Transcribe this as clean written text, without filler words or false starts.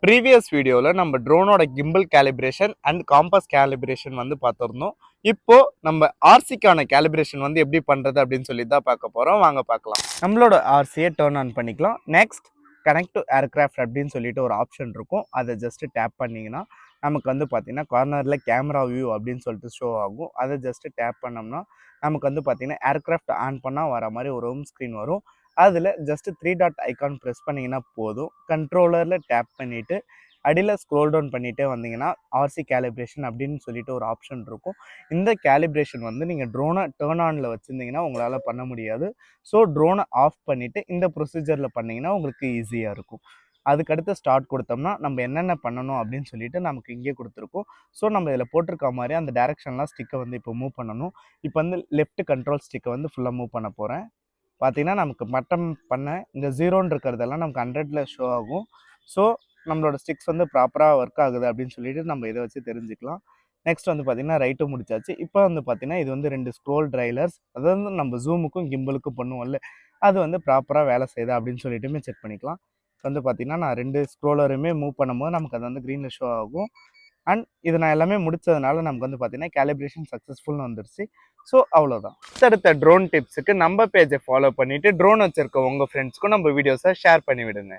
Previous வீடியோவில் நம்ம ட்ரோனோட gimbal calibration and compass calibration வந்து பார்த்துருந்தோம். இப்போ நம்ம ஆர்சிக்கான கேலிப்ரேஷன் வந்து எப்படி பண்ணுறது அப்படின்னு சொல்லி தான் பார்க்க போகிறோம். வாங்க பார்க்கலாம். நம்மளோட ஆர்சியை டர்ன் ஆன் பண்ணிக்கலாம். நெக்ஸ்ட் கனெக்ட் டு ஏர்கிராஃப்ட் அப்படின்னு சொல்லிட்டு ஒரு ஆப்ஷன் இருக்கும். அதை ஜஸ்ட் டேப் பண்ணிங்கன்னா நமக்கு வந்து பார்த்தீங்கன்னா கார்னரில் கேமரா வியூ அப்படின்னு சொல்லிட்டு ஷோ ஆகும். அதை ஜஸ்ட் டேப் பண்ணோம்னா நமக்கு வந்து பார்த்தீங்கன்னா ஏர்கிராஃப்ட் ஆன் பண்ணால் வர மாதிரி ஒரு ஹோம் ஸ்க்ரீன் வரும். அதில் ஜஸ்ட் 3 டாட் ஐக்கான் ப்ரெஸ் பண்ணிங்கன்னா போதும். கண்ட்ரோலரில் டேப் பண்ணிவிட்டு அடியில் ஸ்க்ரோல் டவுன் பண்ணிகிட்டே வந்தீங்கன்னா ஆர்சி கேலிப்ரேஷன் அப்படின்னு சொல்லிட்டு ஒரு ஆப்ஷன் இருக்கும். இந்த கேலிப்ரேஷன் வந்து நீங்கள் ட்ரோனை டர்ன் ஆனில் வச்சுருந்தீங்கன்னா உங்களால் பண்ண முடியாது. ஸோ ட்ரோனை ஆஃப் பண்ணிவிட்டு இந்த ப்ரொசீஜரில் பண்ணிங்கன்னா உங்களுக்கு ஈஸியாக இருக்கும். அதுக்கடுத்து ஸ்டார்ட் கொடுத்தோம்னா நம்ம என்னென்ன பண்ணணும் அப்படின்னு சொல்லிட்டு நமக்கு இங்கே கொடுத்துருக்கோம். ஸோ நம்ம இதில் போட்டிருக்க மாதிரி அந்த டேரெக்ஷன்லாம் ஸ்டிக்கை வந்து இப்போ மூவ் பண்ணணும். இப்போ வந்து லெஃப்ட் கண்ட்ரோல் ஸ்டிக்கை வந்து ஃபுல்லாக மூவ் பண்ண போகிறேன். பார்த்தீங்கன்னா நமக்கு மட்டம் பண்ண இந்த 0ன்னு இருக்கிறதெல்லாம் நமக்கு 100ல் ஷோ ஆகும். ஸோ நம்மளோட ஸ்டிக்ஸ் வந்து ப்ராப்பராக ஒர்க் ஆகுது அப்படின்னு சொல்லிட்டு நம்ம இதை வச்சு தெரிஞ்சுக்கலாம். நெக்ஸ்ட் வந்து பார்த்திங்கன்னா ரைட்டும் முடிச்சாச்சு. இப்போ வந்து பார்த்திங்கன்னா இது வந்து 2 ஸ்க்ரோல் ட்ரைலர்ஸ், அதாவது நம்ம ஜூமுக்கும் கிம்பிளுக்கும் பண்ணுவோம்ல, அது வந்து ப்ராப்பராக வேலை செய்யுதா அப்படின்னு சொல்லிட்டுமே செக் பண்ணிக்கலாம். வந்து பார்த்திங்கன்னா நான் 2 ஸ்க்ரோலருமே மூவ் பண்ணும்போது நமக்கு அது வந்து க்ரீனில் ஷோ ஆகும். அண்ட் இது நான் எல்லாமே முடிச்சதுனால நமக்கு வந்து பார்த்தீங்கன்னா கேலிப்ரேஷன் சக்ஸஸ்ஃபுல்னு வந்துருச்சு. ஸோ அவ்வளோதான். அடுத்த ட்ரோன் டிப்ஸுக்கு நம்ம பேஜை ஃபாலோ பண்ணிவிட்டு ட்ரோன் வச்சுருக்க உங்கள் ஃப்ரெண்ட்ஸ்க்கும் நம்ம வீடியோஸை ஷேர் பண்ணி விடுங்க.